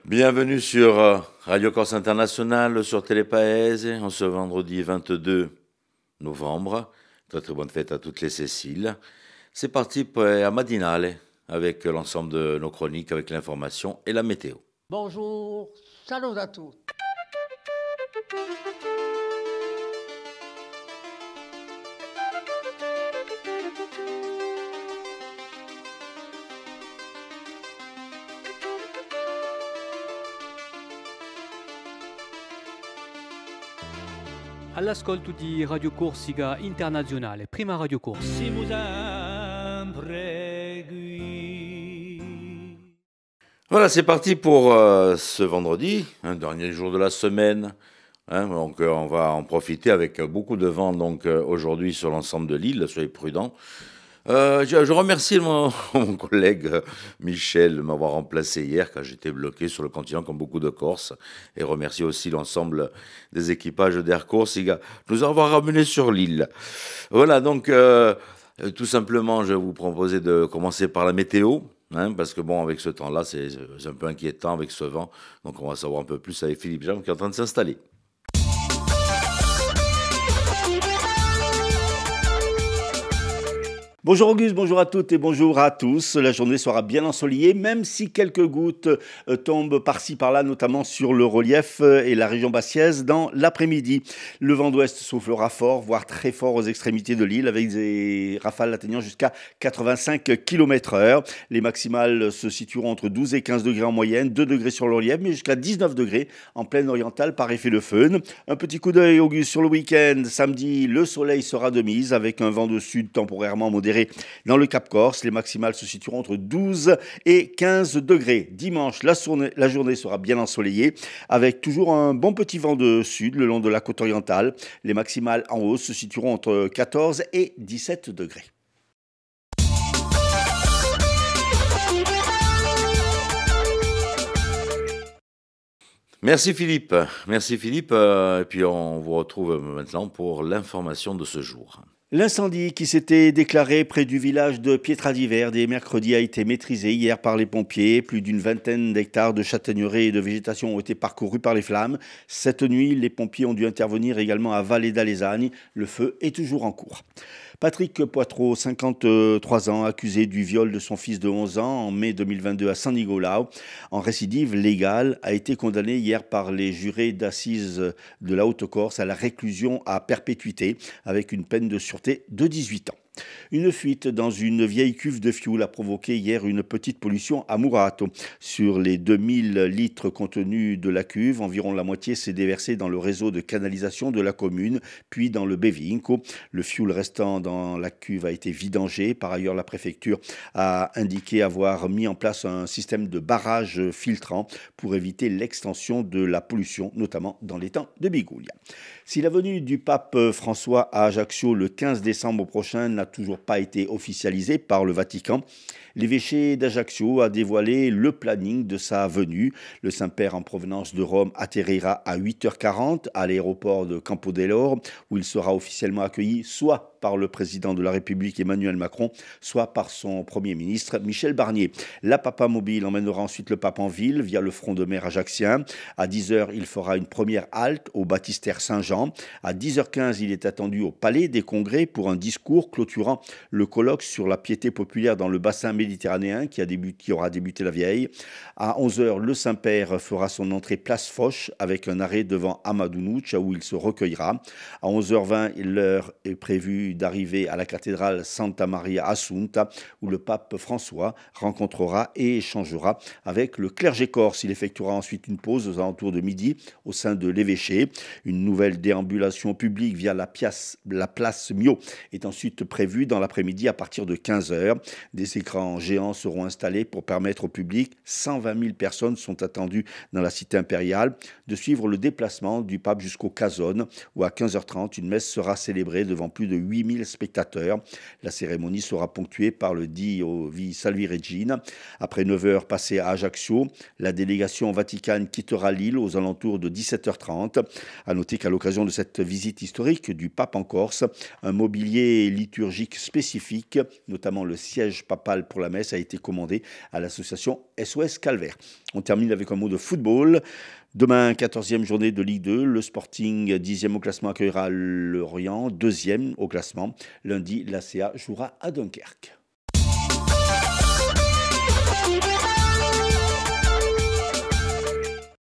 Bienvenue sur Radio Corse International, sur Télépaese, en ce vendredi 22 novembre. Très très bonne fête à toutes les Céciles. C'est parti pour la matinale avec l'ensemble de nos chroniques, avec l'information et la météo. Bonjour, salut à tous. All'ascolto di Radio Corsica Internazionale, prima Radio Corsica. Siamo sempre qui. Voilà, c'est parti pour ce vendredi, dernier jour de la semaine. Donc on va en profiter avec beaucoup de vent aujourd'hui sur l'ensemble de l'île, soyez prudents. Je remercie mon collègue Michel de m'avoir remplacé hier quand j'étais bloqué sur le continent comme beaucoup de Corses, et remercie aussi l'ensemble des équipages d'Air Corsica de nous avoir ramenés sur l'île. Voilà, donc tout simplement je vais vous proposer de commencer par la météo, parce que bon, avec ce temps-là c'est un peu inquiétant avec ce vent, donc on va savoir un peu plus avec Philippe Jean qui est en train de s'installer. Bonjour Auguste, bonjour à toutes et bonjour à tous. La journée sera bien ensoleillée, même si quelques gouttes tombent par-ci par-là, notamment sur le relief et la région bassiaise dans l'après-midi. Le vent d'ouest soufflera fort, voire très fort aux extrémités de l'île, avec des rafales atteignant jusqu'à 85 km/h. Les maximales se situeront entre 12 et 15 degrés en moyenne, 2 degrés sur le relief, mais jusqu'à 19 degrés en plaine orientale par effet de föhn. Un petit coup d'œil, Auguste, sur le week-end. Samedi, le soleil sera de mise, avec un vent de sud temporairement modéré dans le Cap Corse. Les maximales se situeront entre 12 et 15 degrés. Dimanche, la journée sera bien ensoleillée avec toujours un bon petit vent de sud le long de la côte orientale. Les maximales en hausse se situeront entre 14 et 17 degrés. Merci Philippe, et puis on vous retrouve maintenant pour l'information de ce jour. L'incendie qui s'était déclaré près du village de Pietradiver dès mercredi a été maîtrisé hier par les pompiers. Plus d'une vingtaine d'hectares de châtaigneraies et de végétation ont été parcourus par les flammes. Cette nuit, les pompiers ont dû intervenir également à Vallée d'Alesagne. Le feu est toujours en cours. Patrick Poitreau, 53 ans, accusé du viol de son fils de 11 ans en mai 2022 à San Nicolao, en récidive légale, a été condamné hier par les jurés d'assises de la Haute-Corse à la réclusion à perpétuité avec une peine de sûreté de 18 ans. Une fuite dans une vieille cuve de fioul a provoqué hier une petite pollution à Murato. Sur les 2000 litres contenus de la cuve, environ la moitié s'est déversée dans le réseau de canalisation de la commune, puis dans le Bevinco. Le fioul restant dans la cuve a été vidangé. Par ailleurs, la préfecture a indiqué avoir mis en place un système de barrage filtrant pour éviter l'extension de la pollution, notamment dans l'étang de Bigoulia. Si la venue du pape François à Ajaccio le 15 décembre prochain n'a toujours pas été officialisée par le Vatican, l'évêché d'Ajaccio a dévoilé le planning de sa venue. Le Saint-Père en provenance de Rome atterrira à 8h40 à l'aéroport de Campo dell'Oro, où il sera officiellement accueilli soit par le président de la République Emmanuel Macron, soit par son Premier ministre Michel Barnier. La Papa Mobile emmènera ensuite le pape en ville via le front de mer ajaccien. À 10h, il fera une première halte au baptistère Saint-Jean. À 10h15, il est attendu au Palais des Congrès pour un discours clôturant le colloque sur la piété populaire dans le bassin méditerranéen qui aura débuté la veille. À 11h, le Saint-Père fera son entrée place Foch avec un arrêt devant Amadounoutcha où il se recueillera. À 11h20, l'heure est prévue d'arriver à la cathédrale Santa Maria Assunta où le pape François rencontrera et échangera avec le clergé corse. Il effectuera ensuite une pause aux alentours de midi au sein de l'évêché. Une nouvelle déambulation publique via la place Mio est ensuite prévue dans l'après-midi à partir de 15h. Des écrans géants seront installés pour permettre au public, 120 000 personnes sont attendues dans la cité impériale, de suivre le déplacement du pape jusqu'au Casone où à 15h30 une messe sera célébrée devant plus de 8000 spectateurs. La cérémonie sera ponctuée par le Dio vi Salvi Regina. Après 9h passées à Ajaccio, la délégation vaticane quittera l'île aux alentours de 17h30. À noter qu'à l'occasion de cette visite historique du pape en Corse, un mobilier liturgique spécifique, notamment le siège papal pour la messe, a été commandé à l'association SOS Calvaire. On termine avec un mot de football. Demain, 14e journée de Ligue 2. Le Sporting, 10e au classement, accueillera Lorient, 2e au classement. Lundi, l'ACA jouera à Dunkerque.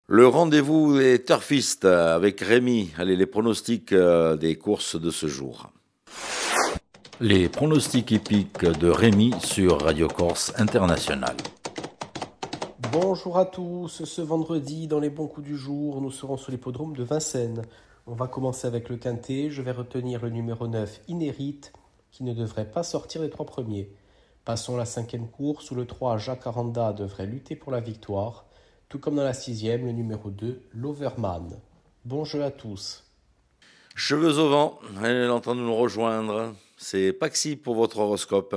Le rendez-vous des turfistes avec Rémi. Allez, les pronostics des courses de ce jour. Les pronostics hippiques de Rémi sur Radio Corse International. Bonjour à tous, ce vendredi dans les bons coups du jour, nous serons sur l'hippodrome de Vincennes. On va commencer avec le quintet, je vais retenir le numéro 9, Inérite, qui ne devrait pas sortir les 3 premiers. Passons à la 5e course où le 3, Jacques Aranda, devrait lutter pour la victoire, tout comme dans la 6e, le numéro 2, l'Overman. Bon jeu à tous. Cheveux au vent, elle est en train de nous rejoindre. C'est Paxi pour votre horoscope.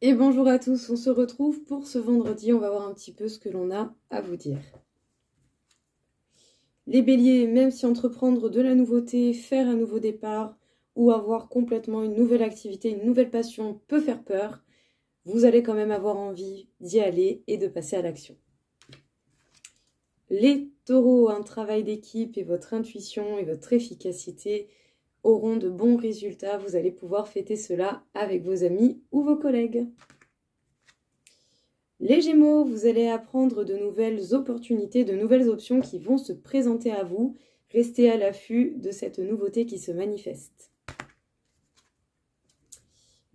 Et bonjour à tous, on se retrouve pour ce vendredi, on va voir un petit peu ce que l'on a à vous dire. Les béliers, même si entreprendre de la nouveauté, faire un nouveau départ ou avoir complètement une nouvelle activité, une nouvelle passion peut faire peur, vous allez quand même avoir envie d'y aller et de passer à l'action. Les taureaux, un travail d'équipe et votre intuition et votre efficacité auront de bons résultats. Vous allez pouvoir fêter cela avec vos amis ou vos collègues. Les Gémeaux, vous allez apprendre de nouvelles opportunités, de nouvelles options qui vont se présenter à vous. Restez à l'affût de cette nouveauté qui se manifeste.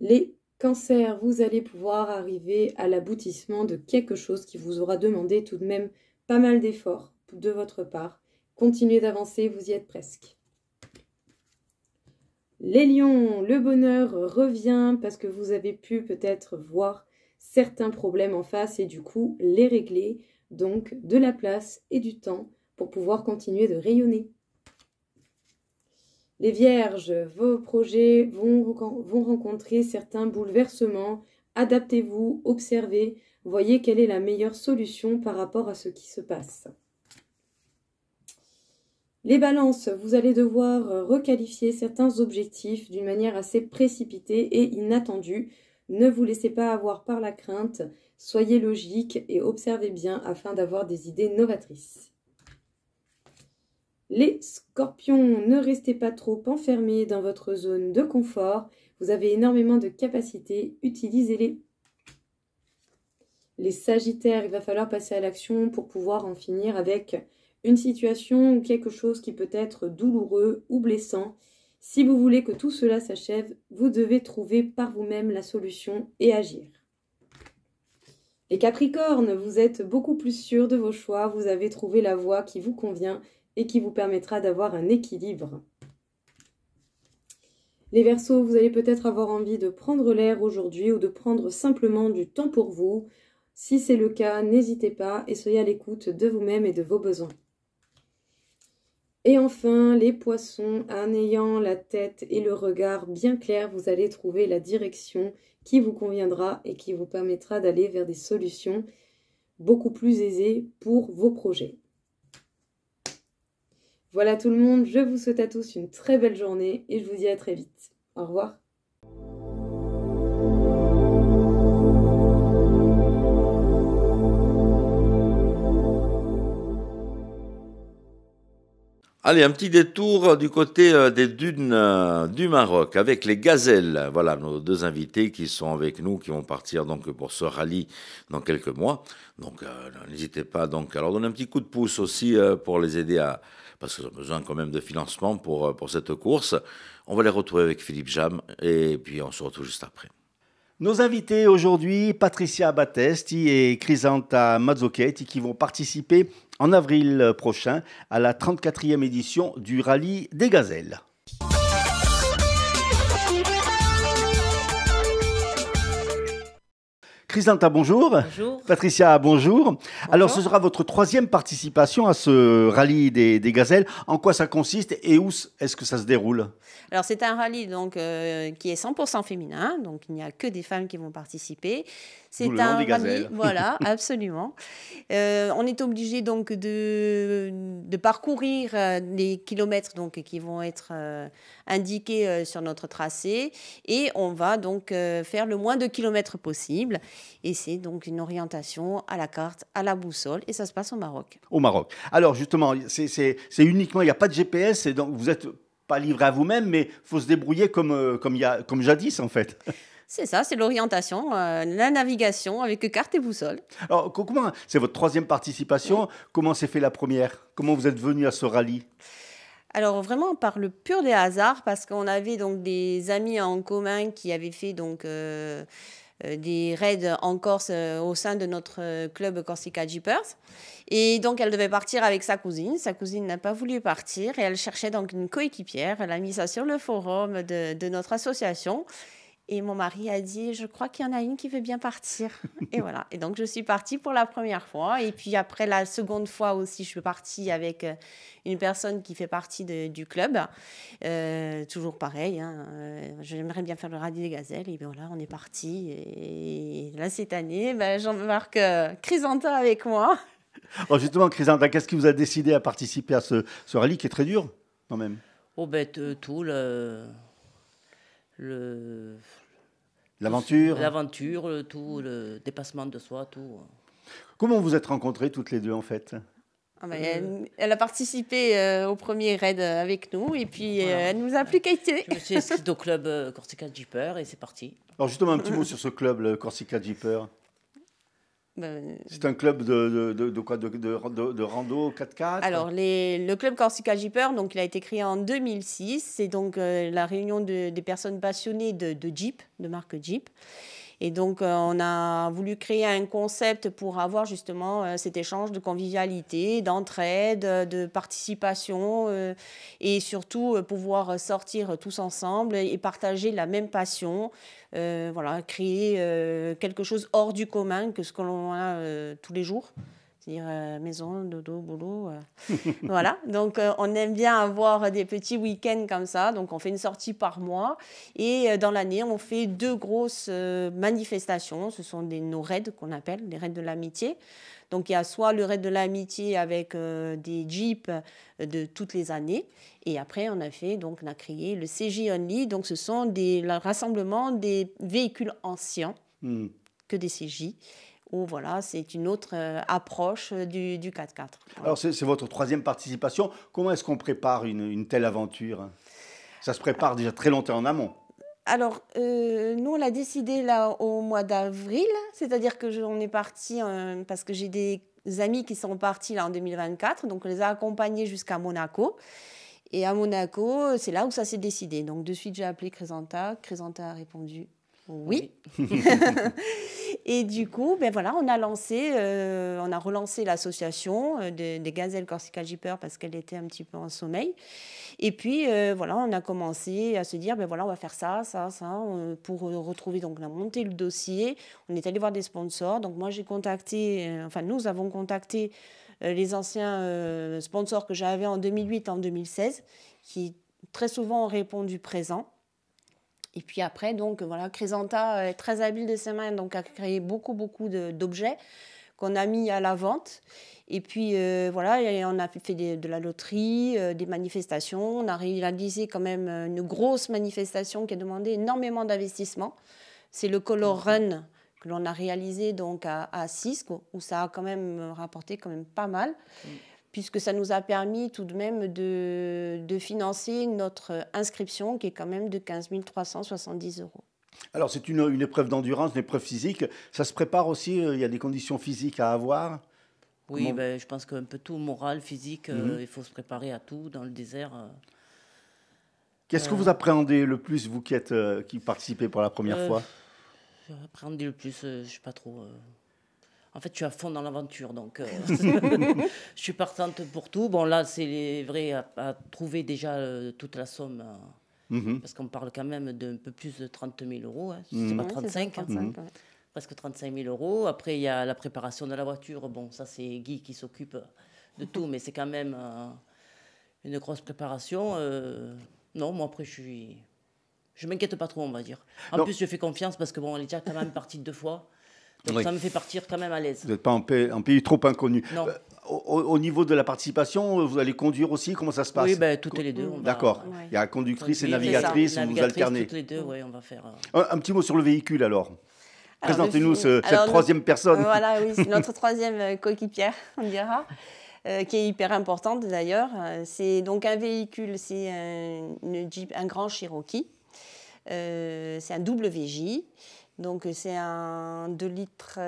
Les Cancers, vous allez pouvoir arriver à l'aboutissement de quelque chose qui vous aura demandé tout de même pas mal d'efforts de votre part. Continuez d'avancer, vous y êtes presque. Les Lions, le bonheur revient parce que vous avez pu peut-être voir certains problèmes en face et du coup les régler. Donc de la place et du temps pour pouvoir continuer de rayonner. Les Vierges, vos projets vont rencontrer certains bouleversements. Adaptez-vous, observez, voyez quelle est la meilleure solution par rapport à ce qui se passe. Les Balances, vous allez devoir requalifier certains objectifs d'une manière assez précipitée et inattendue. Ne vous laissez pas avoir par la crainte, soyez logique et observez bien afin d'avoir des idées novatrices. Les Scorpions, ne restez pas trop enfermés dans votre zone de confort. Vous avez énormément de capacités, utilisez-les. Les Sagittaires, il va falloir passer à l'action pour pouvoir en finir avec une situation ou quelque chose qui peut être douloureux ou blessant. Si vous voulez que tout cela s'achève, vous devez trouver par vous-même la solution et agir. Les Capricornes, vous êtes beaucoup plus sûrs de vos choix, vous avez trouvé la voie qui vous convient et qui vous permettra d'avoir un équilibre. Les Verseaux, vous allez peut-être avoir envie de prendre l'air aujourd'hui ou de prendre simplement du temps pour vous. Si c'est le cas, n'hésitez pas et soyez à l'écoute de vous-même et de vos besoins. Et enfin, les Poissons, en ayant la tête et le regard bien clairs, vous allez trouver la direction qui vous conviendra et qui vous permettra d'aller vers des solutions beaucoup plus aisées pour vos projets. Voilà tout le monde, je vous souhaite à tous une très belle journée et je vous dis à très vite. Au revoir. Allez, un petit détour du côté des dunes du Maroc avec les gazelles. Voilà nos deux invités qui sont avec nous, qui vont partir donc pour ce rallye dans quelques mois. Donc n'hésitez pas donc à leur donner un petit coup de pouce aussi pour les aider à, parce qu'ils ont besoin quand même de financement pour cette course. On va les retrouver avec Philippe Jam et puis on se retrouve juste après. Nos invités aujourd'hui, Patricia Battesti et Crisanta Mazzochetti, qui vont participer en avril prochain à la 34e édition du Rallye des Gazelles. Chrysanta, bonjour. Bonjour. Patricia, bonjour. Alors, ce sera votre 3e participation à ce rallye des gazelles. En quoi ça consiste et où est-ce que ça se déroule? Alors, c'est un rallye donc, qui est 100% féminin, donc il n'y a que des femmes qui vont participer. C'est D'où le nom un des gazelles. rallye, voilà, absolument. On est obligé donc de parcourir les kilomètres donc, qui vont être indiqués sur notre tracé et on va donc faire le moins de kilomètres possible. Et c'est donc une orientation à la carte, à la boussole et ça se passe au Maroc. Au Maroc. Alors, justement, c'est uniquement, il n'y a pas de GPS et donc vous n'êtes pas livré à vous-même, mais il faut se débrouiller comme jadis, en fait. C'est ça, c'est l'orientation, la navigation avec carte et boussole. Alors, comment, c'est votre 3e participation. Oui. Comment s'est fait la première? Comment vous êtes venu à ce rallye? Alors vraiment par le pur des hasards, parce qu'on avait donc des amis en commun qui avaient fait donc des raids en Corse au sein de notre club Corsica Jeepers. Et donc elle devait partir avec sa cousine. Sa cousine n'a pas voulu partir et elle cherchait donc une coéquipière. Elle a mis ça sur le forum de notre association. Et mon mari a dit, je crois qu'il y en a une qui veut bien partir. Et voilà. Et donc, je suis partie pour la première fois. Et puis après, la seconde fois aussi, je suis partie avec une personne qui fait partie du club. Toujours pareil. Hein. J'aimerais bien faire le rallye des gazelles. Et bien voilà, on est parti. Et là, cette année, j'embarque Chrysanta avec moi. Alors justement, Chrysanta, qu'est-ce qui vous a décidé à participer à ce rallye qui est très dur, quand même? Oh, tout l'aventure, tout le dépassement de soi, tout. Comment vous êtes rencontrées toutes les deux en fait? Elle a participé au premier raid avec nous et puis voilà. Elle nous a plus quittés. Je me suis inscrite au club Corsica Jeeper et c'est parti. Alors justement un petit mot sur ce club, le Corsica Jeeper. C'est un club de quoi, de rando 4x4? Alors, le club Corsica Jeeper, donc, il a été créé en 2006. C'est donc la réunion des personnes passionnées de Jeep, de marque Jeep. Et donc, on a voulu créer un concept pour avoir justement cet échange de convivialité, d'entraide, de participation et surtout pouvoir sortir tous ensemble et partager la même passion. Voilà, créer quelque chose hors du commun que ce que l'on a tous les jours. C'est-à-dire maison, dodo, boulot. Voilà, donc on aime bien avoir des petits week-ends comme ça. Donc on fait une sortie par mois et dans l'année, on fait 2 grosses manifestations. Ce sont nos raids qu'on appelle, les raids de l'amitié. Donc il y a soit le raid de l'amitié avec des jeeps de toutes les années. Et après, on a créé le CJ Only. Donc ce sont le rassemblement des véhicules anciens que des CJ. Où voilà, c'est une autre approche du 4x4. Voilà. Alors, c'est votre 3e participation. Comment est-ce qu'on prépare une telle aventure? Ça se prépare déjà très longtemps en amont. Alors, nous, on l'a décidé là au mois d'avril. C'est-à-dire qu'on est parti parce que j'ai des amis qui sont partis là en 2024. Donc, on les a accompagnés jusqu'à Monaco. Et à Monaco, c'est là où ça s'est décidé. Donc, de suite, j'ai appelé Chrysanta. Chrysanta a répondu oui. Et du coup, voilà, on a relancé l'association des gazelles Corsica Jeeper parce qu'elle était un petit peu en sommeil. Et puis, voilà, on a commencé à se dire, voilà, on va faire ça, pour retrouver, donc on a monté le dossier. On est allé voir des sponsors. Donc moi, nous avons contacté les anciens sponsors que j'avais en 2008, en 2016, qui très souvent ont répondu présent. Et puis après, donc voilà, Chrysanta est très habile de ses mains, donc a créé beaucoup d'objets qu'on a mis à la vente. Et puis voilà, on a fait de la loterie, des manifestations. On a réalisé quand même une grosse manifestation qui a demandé énormément d'investissement. C'est le Color Run que l'on a réalisé donc à Sisque, où ça a quand même rapporté quand même pas mal. Puisque ça nous a permis tout de même de financer notre inscription qui est quand même de 15 370 €. Alors c'est une épreuve d'endurance, une épreuve physique. Ça se prépare aussi, il y a des conditions physiques à avoir? Oui, je pense qu'un peu tout, moral, physique, il faut se préparer à tout dans le désert. Qu'est-ce que vous appréhendez le plus, vous qui participez pour la première fois? Appréhender le plus, je ne sais pas trop... En fait, je suis à fond dans l'aventure, donc je suis partante pour tout. Bon, là, c'est vrai à trouver déjà toute la somme, parce qu'on parle quand même d'un peu plus de 30 000 €. Hein. C'est pas 35. presque 35 000 euros. Après, il y a la préparation de la voiture. Bon, ça, c'est Guy qui s'occupe de tout, mais c'est quand même une grosse préparation. Non, moi, après, je m'inquiète pas trop, on va dire. En plus, je fais confiance parce que bon, elle est déjà quand même partie 2 fois. Donc, ça me fait partir quand même à l'aise. Vous n'êtes pas en pays trop inconnu. Non. Au niveau de la participation, vous allez conduire aussi? Comment ça se passe? Oui, ben, toutes les deux. D'accord. Il y a conductrice et navigatrice, vous alternez. Toutes les deux, oui, on va faire. Un petit mot sur le véhicule alors. Présentez-nous cette troisième personne. Voilà, oui, c'est notre troisième coéquipière, on dira, qui est hyper importante d'ailleurs. C'est donc un véhicule, c'est un Jeep, un grand Cherokee. C'est un WJ. Donc, c'est un 2,7 litres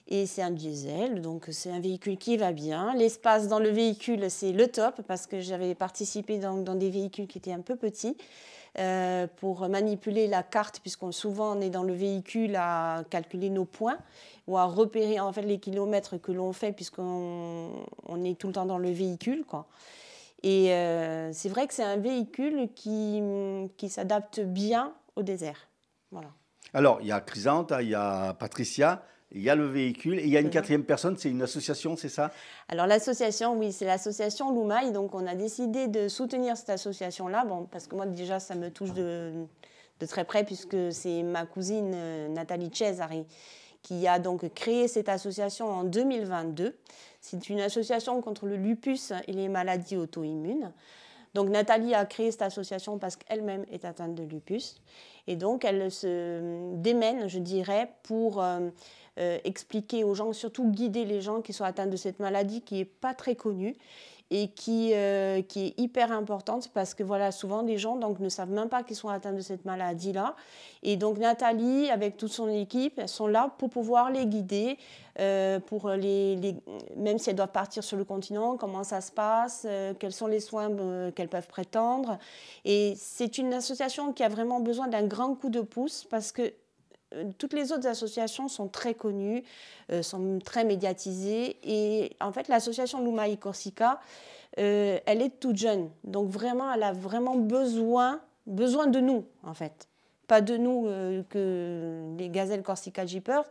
et c'est un diesel. Donc, c'est un véhicule qui va bien. L'espace dans le véhicule, c'est le top parce que j'avais participé dans des véhicules qui étaient un peu petits pour manipuler la carte, puisqu'on souvent on est dans le véhicule à calculer nos points ou à repérer en fait les kilomètres que l'on fait puisqu'on est tout le temps dans le véhicule, quoi. Et c'est vrai que c'est un véhicule qui s'adapte bien au désert. Voilà. Alors, il y a Chrysanta, il y a Patricia, il y a le véhicule, et il y a une quatrième personne, c'est une association, c'est ça? Alors, l'association, oui, c'est l'association Loumaï. Donc, on a décidé de soutenir cette association-là, bon, parce que moi, déjà, ça me touche de très près, puisque c'est ma cousine Nathalie Cesari qui a donc créé cette association en 2022. C'est une association contre le lupus et les maladies auto-immunes. Donc Nathalie a créé cette association parce qu'elle-même est atteinte de lupus. Et donc elle se démène, je dirais, pour expliquer aux gens, surtout guider les gens qui sont atteints de cette maladie qui n'est pas très connue et qui est hyper importante parce que voilà, souvent les gens donc, ne savent même pas qu'ils sont atteints de cette maladie-là. Et donc Nathalie, avec toute son équipe, elles sont là pour pouvoir les guider, pour même si elles doivent partir sur le continent, comment ça se passe, quels sont les soins qu'elles peuvent prétendre. Et c'est une association qui a vraiment besoin d'un grand coup de pouce parce que toutes les autres associations sont très connues, sont très médiatisées. Et en fait, l'association Loumaï Corsica, elle est toute jeune. Donc vraiment, elle a vraiment besoin de nous, en fait. Pas de nous, que les gazelles Corsica Jeepers,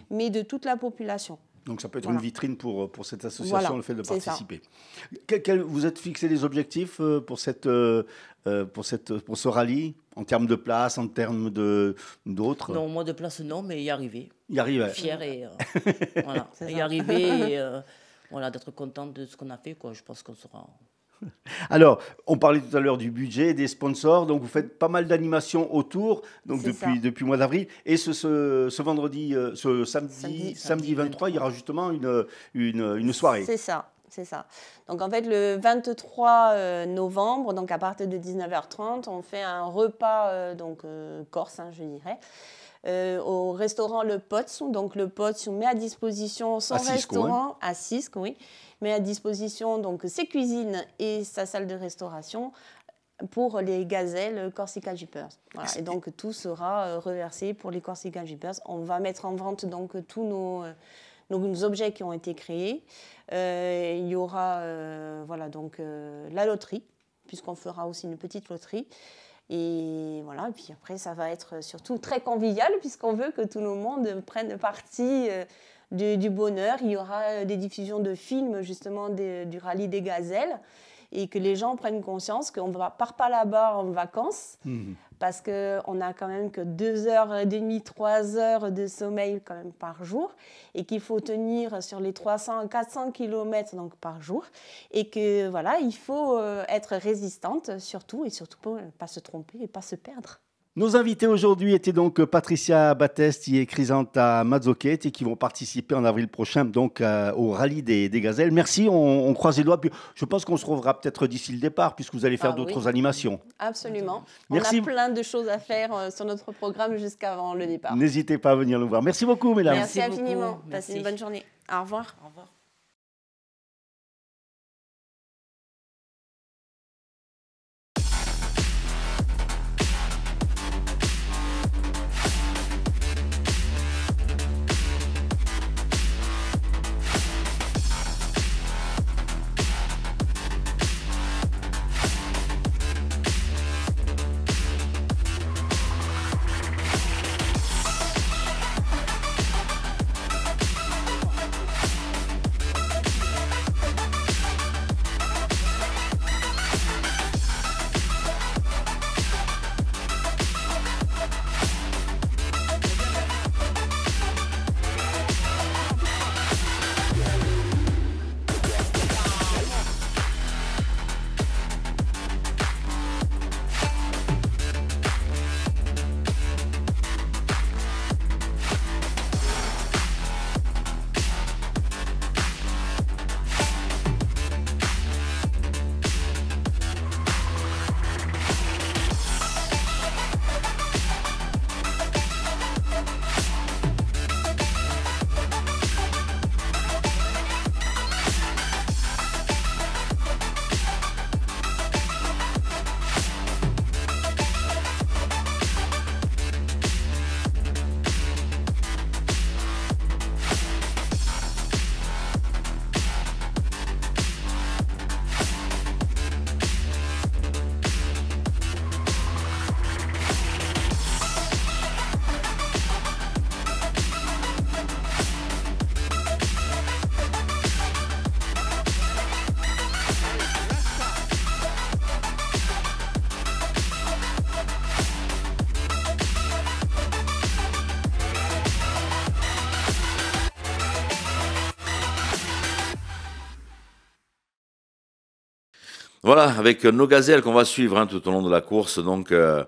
mais de toute la population. Donc ça peut être Voilà. une vitrine pour cette association, Voilà, le fait de c'est ça. participer. Vous êtes fixé des objectifs pour ce rallye, en termes de place, en termes d'autres? Non, moi de place, non, mais y arriver. Y arriver. Fier et voilà. Y arriver et voilà, d'être contente de ce qu'on a fait, quoi. Je pense qu'on sera. Alors, on parlait tout à l'heure du budget, des sponsors, donc vous faites pas mal d'animations autour, donc depuis le mois d'avril. Et ce vendredi, ce samedi 23, il y aura justement une soirée. C'est ça. C'est ça. Donc en fait, le 23 novembre, donc à partir de 19h30, on fait un repas corse, je dirais, au restaurant Le Pots. Donc Le Pots met à disposition son restaurant à Cisques, oui, met à disposition donc ses cuisines et sa salle de restauration pour les gazelles Corsica Jeepers. Voilà. Et donc tout sera reversé pour les Corsica Jeepers. On va mettre en vente donc tous nos objets qui ont été créés. Il y aura la loterie, puisqu'on fera aussi une petite loterie. Et voilà, et puis après, ça va être surtout très convivial, puisqu'on veut que tout le monde prenne partie du bonheur. Il y aura des diffusions de films, justement, du rallye des gazelles, et que les gens prennent conscience qu'on ne part pas là-bas en vacances, parce qu'on n'a quand même que 2h30, 3 heures de sommeil quand même par jour, et qu'il faut tenir sur les 300, 400 km donc par jour, et que voilà, il faut être résistante surtout, et surtout pour ne pas se tromper et pas se perdre. Nos invités aujourd'hui étaient donc Patricia Battesti et Chrysanta Mazzochetti qui vont participer en avril prochain donc au rallye des gazelles. Merci, on croise les doigts. Puis je pense qu'on se reverra peut-être d'ici le départ puisque vous allez faire d'autres animations. Absolument. Merci. On a plein de choses à faire sur notre programme jusqu'avant le départ. N'hésitez pas à venir nous voir. Merci beaucoup, mesdames. Merci infiniment. Passez une bonne journée. Au revoir. Au revoir. Voilà, avec nos gazelles qu'on va suivre tout au long de la course, donc de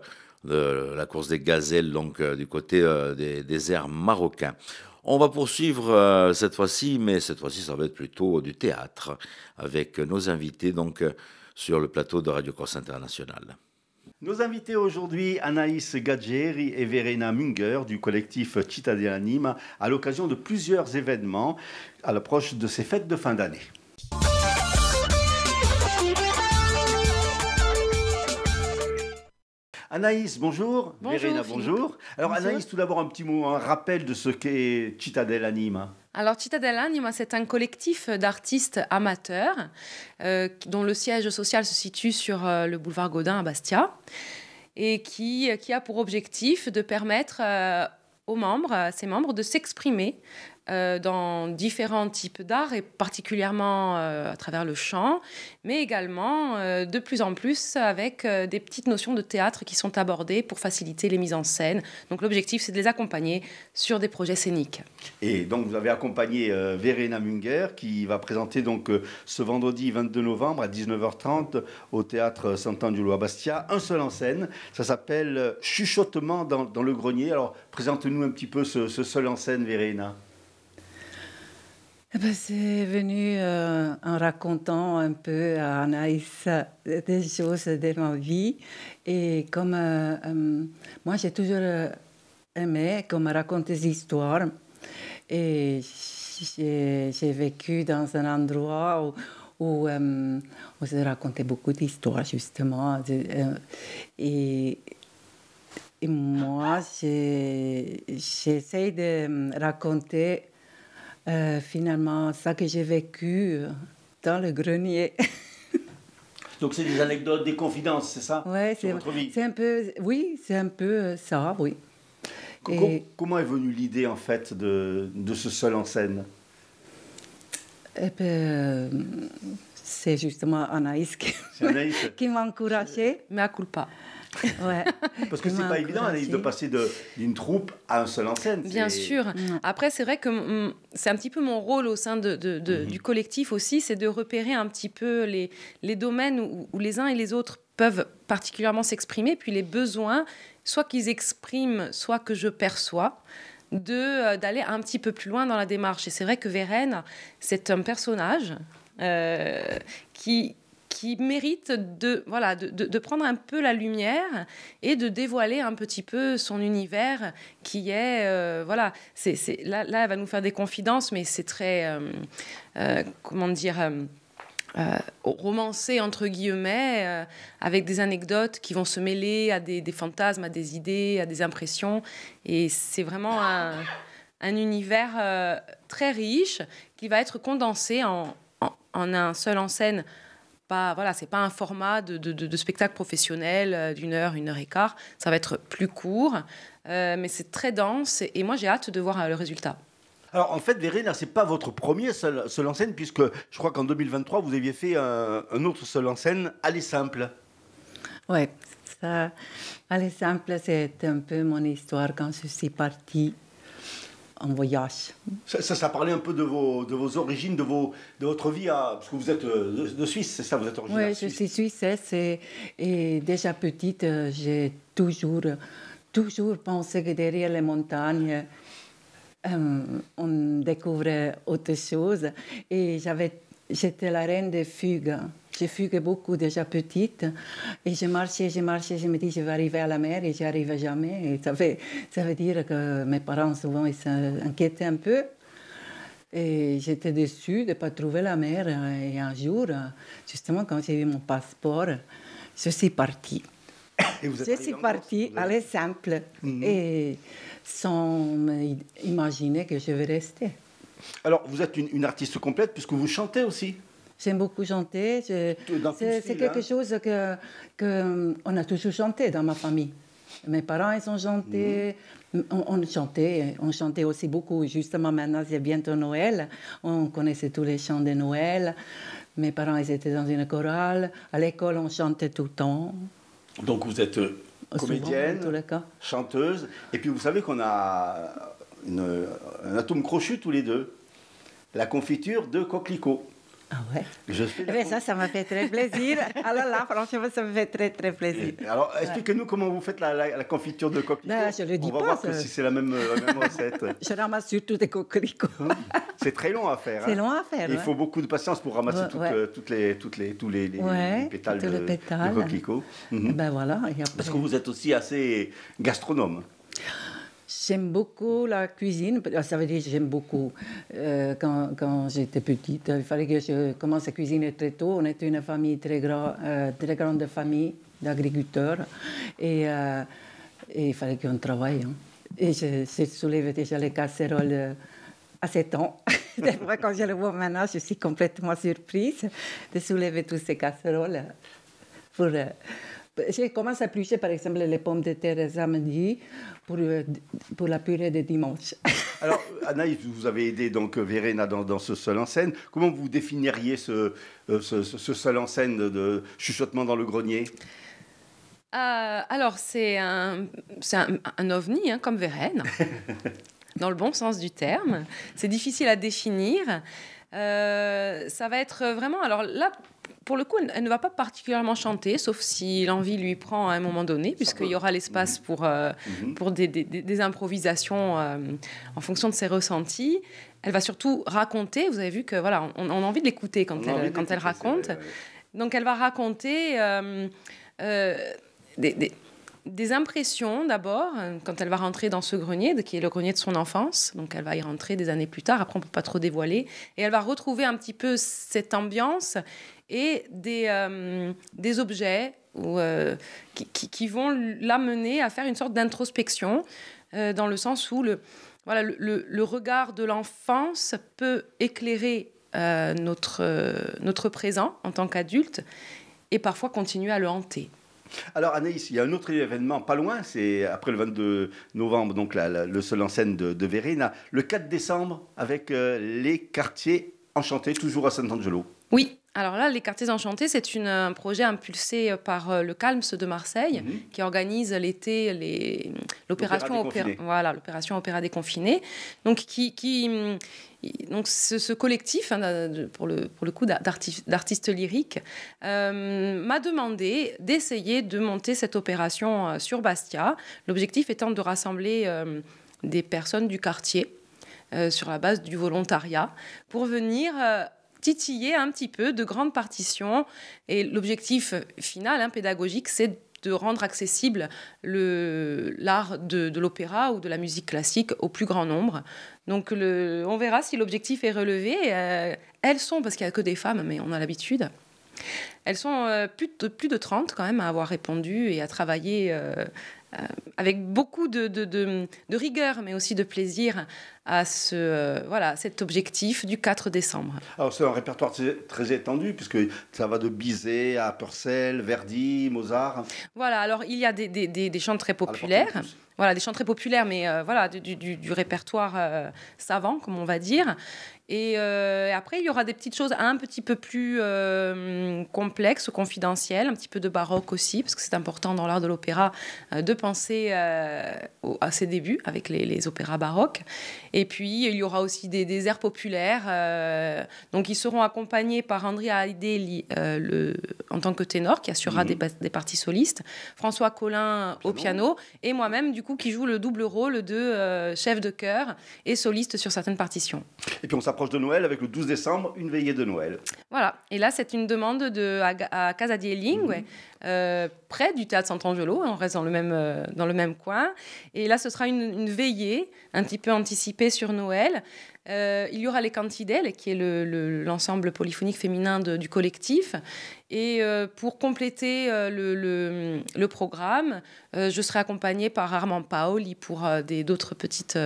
la course des gazelles, donc du côté des déserts marocains. On va poursuivre cette fois-ci, mais cette fois-ci, ça va être plutôt du théâtre, avec nos invités donc sur le plateau de Radio Corse International. Nos invités aujourd'hui, Anaïs Gadgeri et Verena Munger du collectif Città dell'Anima, à l'occasion de plusieurs événements à l'approche de ces fêtes de fin d'année. Anaïs, bonjour. Bonjour. Verena, bonjour. Alors bonjour. Anaïs, tout d'abord un petit mot, un rappel de ce qu'est Città dell'Anima. Alors, Città dell'Anima, c'est un collectif d'artistes amateurs dont le siège social se situe sur le boulevard Gaudin à Bastia et qui a pour objectif de permettre à ses membres de s'exprimer dans différents types d'art et particulièrement à travers le chant, mais également de plus en plus avec des petites notions de théâtre qui sont abordées pour faciliter les mises en scène. Donc l'objectif, c'est de les accompagner sur des projets scéniques. Et donc vous avez accompagné Verena Munger qui va présenter donc ce vendredi 22 novembre à 19h30 au théâtre Sant'Angelo à Bastia, un seul en scène. Ça s'appelle Chuchotement dans le grenier. Alors présente-nous un petit peu ce seul en scène, Verena. C'est venu en racontant un peu à Anaïs des choses de ma vie. Et comme moi, j'ai toujours aimé comme raconter des histoires. Et j'ai vécu dans un endroit où se racontait beaucoup d'histoires, justement. Et moi, j'essaie de raconter finalement ça que j'ai vécu dans le grenier. Donc c'est des anecdotes, des confidences, c'est ça? Ouais, sur votre vie. C'est un peu, oui, c'est un peu ça, oui. Comment est venue l'idée en fait de ce seul en scène? C'est justement Anaïs qui m'a encouragée. Mais à culpa. Ouais. Parce que c'est pas évident, Anaïs, de passer d'une troupe à un seul en scène. Bien sûr. Après, c'est vrai que c'est un petit peu mon rôle au sein du collectif aussi, c'est de repérer un petit peu les domaines où les uns et les autres peuvent particulièrement s'exprimer, puis les besoins, soit qu'ils expriment, soit que je perçois, d'aller un petit peu plus loin dans la démarche. Et c'est vrai que Vérène, c'est un personnage qui mérite de prendre un peu la lumière et de dévoiler un petit peu son univers qui est... là, elle va nous faire des confidences, mais c'est très... romancé, entre guillemets, avec des anecdotes qui vont se mêler à des fantasmes, à des idées, à des impressions. Et c'est vraiment un univers très riche qui va être condensé en un seul en scène. C'est pas un format de spectacle professionnel d'une heure, 1h15. Ça va être plus court, mais c'est très dense. Et moi, j'ai hâte de voir le résultat. Alors, en fait, Verena, c'est pas votre premier seul en scène, puisque je crois qu'en 2023, vous aviez fait un autre seul en scène, Aller simple. Oui, ça, Aller simple, c'est un peu mon histoire quand je suis partie en voyage. Ça parlait un peu de vos origines, de votre vie, parce que vous êtes de Suisse, c'est ça, vous êtes originaire suisse. Oui, je suis suissesse et déjà petite, j'ai toujours pensé que derrière les montagnes, on découvrait autre chose. Et j'étais la reine des fugues. Je fuguais beaucoup déjà petite. Et je marchais, je me dis, je vais arriver à la mer et j'y arrivais jamais. Et ça veut dire que mes parents, souvent, ils s'inquiétaient un peu. Et j'étais déçue de ne pas trouver la mer. Et un jour, justement, quand j'ai eu mon passeport, je suis partie. Je suis partie, aller simple. Et sans imaginer que je vais rester. Alors, vous êtes une artiste complète puisque vous chantez aussi. J'aime beaucoup chanter. C'est quelque chose qu'on a toujours chanté dans ma famille. Mes parents, ils ont chanté. On chantait aussi beaucoup. Justement, maintenant, c'est bientôt Noël. On connaissait tous les chants de Noël. Mes parents, ils étaient dans une chorale. À l'école, on chantait tout le temps. Donc, vous êtes comédienne, chanteuse. Et puis, vous savez qu'on a un atome crochu tous les deux. La confiture de coquelicot. Ah ouais. Je fais Eh bien, ça m'a fait très plaisir. Alors là, franchement, ça me fait très, très plaisir. Alors, expliquez-nous comment vous faites la confiture de coquelicot. Ben, je le dis On va pas, voir si c'est la même recette. Je ramasse surtout des coquelicots. C'est très long à faire. C'est long à faire. Il faut beaucoup de patience pour ramasser tous les pétales de coquelicots. Ben voilà. Parce que vous êtes aussi assez gastronome. J'aime beaucoup la cuisine. Ça veut dire que j'aime beaucoup. Quand j'étais petite, il fallait que je commence à cuisiner très tôt. On était une famille très grande famille d'agriculteurs. Et il fallait qu'on travaille. Hein. Et je soulevais déjà les casseroles à 7 ans. Des fois, quand je le vois maintenant, je suis complètement surprise de soulever toutes ces casseroles. Je commence à éplucher, par exemple, les pommes de terre samedi pour la purée de dimanche. Alors, Anaïs, vous avez aidé donc Verena dans ce seul en scène. Comment vous définiriez ce seul en scène de chuchotement dans le grenier? Alors, c'est un ovni, hein, comme Verena, dans le bon sens du terme. C'est difficile à définir. Ça va être vraiment... Alors là, pour le coup, elle ne va pas particulièrement chanter, sauf si l'envie lui prend à un moment donné, puisqu'il y aura l'espace pour des improvisations en fonction de ses ressentis. Elle va surtout raconter. Vous avez vu que voilà, on a envie de l'écouter quand elle raconte. Donc, elle va raconter des impressions d'abord, quand elle va rentrer dans ce grenier, qui est le grenier de son enfance. Donc, elle va y rentrer des années plus tard. Après, on ne peut pas trop dévoiler. Et elle va retrouver un petit peu cette ambiance et des objets qui vont l'amener à faire une sorte d'introspection, dans le sens où le regard de l'enfance peut éclairer notre présent en tant qu'adulte et parfois continuer à le hanter. Alors Anaïs, il y a un autre événement pas loin, c'est après le 22 novembre, donc le seul en scène de Verena, le 4 décembre avec les Quartiers Enchantés, toujours à Saint-Angelo. Oui. Alors là, les Quartiers Enchantés, c'est un projet impulsé par le Calms de Marseille, qui organise l'été l'opération Opéra déconfiné. Donc, donc ce collectif, hein, pour le coup d'artistes lyriques, m'a demandé d'essayer de monter cette opération sur Bastia. L'objectif étant de rassembler des personnes du quartier sur la base du volontariat pour venir... titiller un petit peu de grandes partitions. Et l'objectif final, pédagogique, c'est de rendre accessible l'art de l'opéra ou de la musique classique au plus grand nombre. Donc on verra si l'objectif est relevé. Elles sont, parce qu'il n'y a que des femmes, mais on a l'habitude, elles sont plus de 30 quand même à avoir répondu et à travailler avec beaucoup de rigueur, mais aussi de plaisir à cet objectif du 4 décembre. Alors c'est un répertoire très étendu, puisque ça va de Bizet à Purcell, Verdi, Mozart. Voilà, alors il y a des chants très populaires. Voilà, des chants très populaires, mais du répertoire savant, comme on va dire. Et après, il y aura des petites choses un petit peu plus complexes, confidentielles, un petit peu de baroque aussi, parce que c'est important dans l'art de l'opéra de penser à ses débuts avec les opéras baroques. Et puis, il y aura aussi des airs populaires. Donc, ils seront accompagnés par Andrea Hallyday en tant que ténor, qui assurera des parties solistes, François Collin au piano, et moi-même, du coup, qui joue le double rôle de chef de chœur et soliste sur certaines partitions. Et puis, on s'approche de Noël avec le 12 décembre, une veillée de Noël. Voilà. Et là, c'est une demande à Casa di Lingue, près du théâtre Sant'Angelo. On reste dans le même coin. Et là, ce sera une veillée un petit peu anticipée sur Noël. Il y aura les Cantidelles, qui est l'ensemble polyphonique féminin du collectif. Et pour compléter le programme, je serai accompagnée par Armand Paoli pour d'autres petites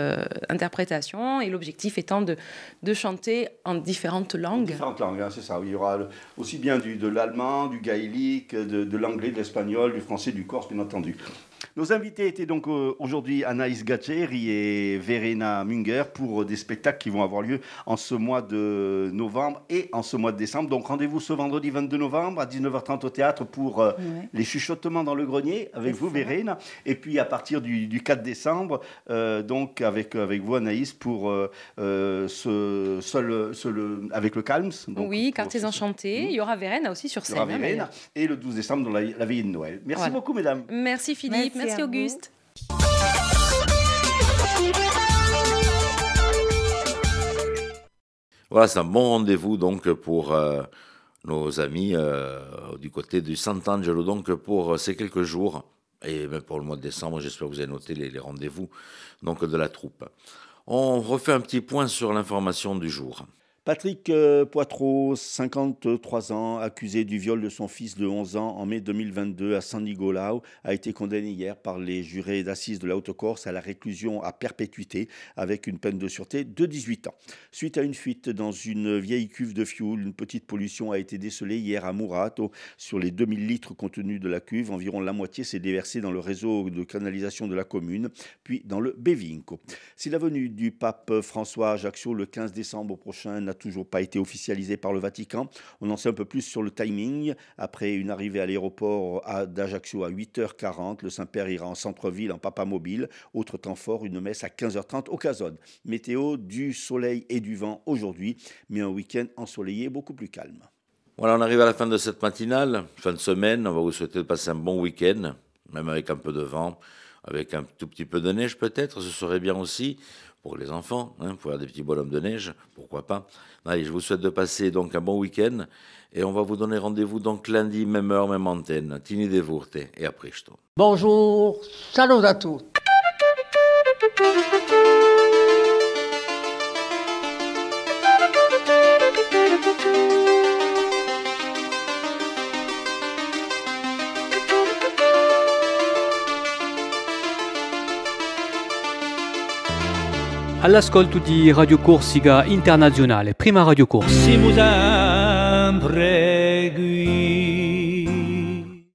interprétations. Et l'objectif étant de chanter en différentes langues. Différentes langues, hein, c'est ça. Il y aura aussi bien de l'allemand, du gaélique, de l'anglais, de l'espagnol, du français, du corse, bien entendu. Nos invités étaient donc aujourd'hui Anaïs Gaceri et Verena Munger pour des spectacles qui vont avoir lieu en ce mois de novembre et en ce mois de décembre. Donc rendez-vous ce vendredi 22 novembre à 19h30 au théâtre pour les chuchotements dans le grenier avec vous Verena. Et puis à partir du 4 décembre, donc avec vous Anaïs pour avec le Calms. Donc, oui, Quartiers Enchantés. Il y aura Verena aussi sur scène. Il y aura Verena. Et le 12 décembre dans la veillée de Noël. Merci beaucoup mesdames. Merci Philippe. Merci Auguste. Voilà, c'est un bon rendez-vous donc pour nos amis du côté du Sant'Angelo, donc pour ces quelques jours et même pour le mois de décembre. J'espère que vous avez noté les rendez-vous donc de la troupe. On refait un petit point sur l'information du jour. Patrick Poitreau, 53 ans, accusé du viol de son fils de 11 ans en mai 2022 à San Nicolao, a été condamné hier par les jurés d'assises de la Haute-Corse à la réclusion à perpétuité avec une peine de sûreté de 18 ans. Suite à une fuite dans une vieille cuve de fioul, une petite pollution a été décelée hier à Murato. Sur les 2000 litres contenus de la cuve, environ la moitié s'est déversée dans le réseau de canalisation de la commune, puis dans le Bevinco. Si la venue du pape François à Ajaccio le 15 décembre prochain n'a toujours pas été officialisé par le Vatican. On en sait un peu plus sur le timing. Après une arrivée à l'aéroport d'Ajaccio à 8h40, le Saint-Père ira en centre-ville en papamobile. Autre temps fort, une messe à 15h30 au Casone. Météo, du soleil et du vent aujourd'hui, mais un week-end ensoleillé beaucoup plus calme. Voilà, on arrive à la fin de cette matinale, fin de semaine. On va vous souhaiter de passer un bon week-end, même avec un peu de vent, avec un tout petit peu de neige peut-être, ce serait bien aussi. Pour les enfants, pour faire des petits bonhommes de neige, pourquoi pas. Allez, je vous souhaite de passer donc un bon week-end et on va vous donner rendez-vous donc lundi, même heure, même antenne. Tini de Vurte et à presto. Bonjour, salut à tous. All'ascolto di Radio Corsica Internazionale, prima Radio Corsica. Siamo sempre qui.